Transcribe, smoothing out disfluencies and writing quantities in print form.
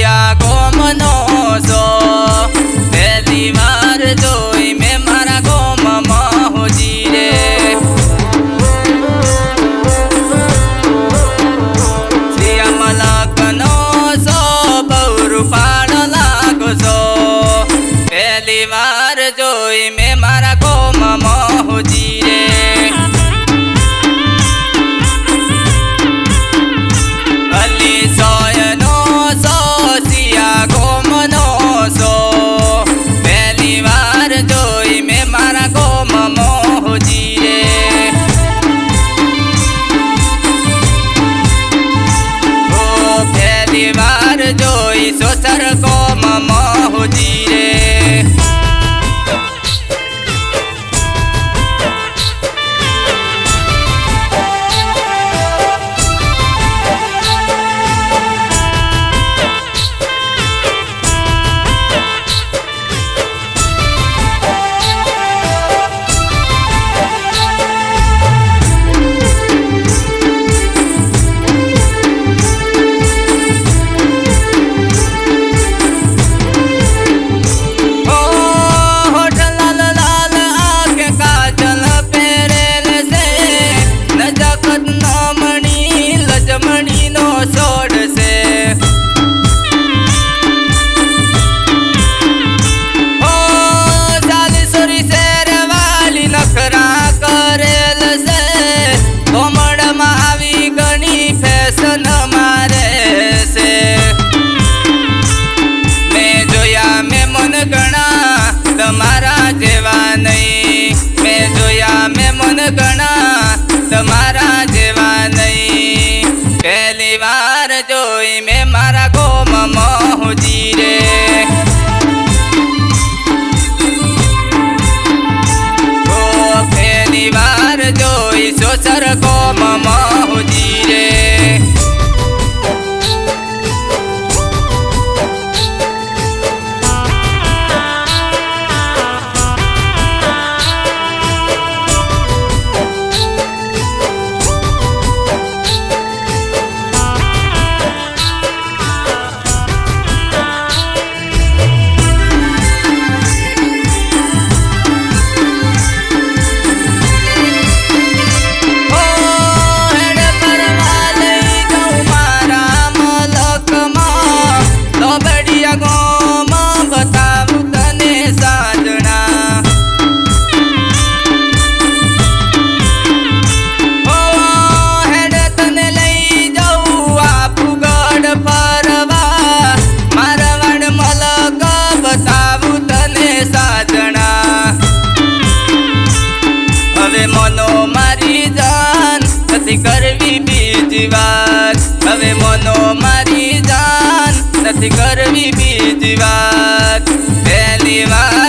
કયા ગોમનો છો પહેલી વાર જોઈ મેં મારા ગોમમાં હોજી રે શ્યામલકનો છો બહુ રૂપાળો લાગો છો પહેલી વાર જોઈ મેં મારા ગોમમાં હોજી રે સોચર ગોમમાં હોજી રે તમારા જેવા નહીં મેં જોયા મેં મન ગણા તમારા જેવા નહીં પહેલી વાર જોઈ મેં મારા ગોમમાં હોજી રે પહેલી વાર જોઈ સોચર ગોમમાં હોજી રે મનો મારી જાન નથી કરવી બીજી વાત હવે મનો મારી જાન નથી કરવી બીજી વાત પહેલી વાર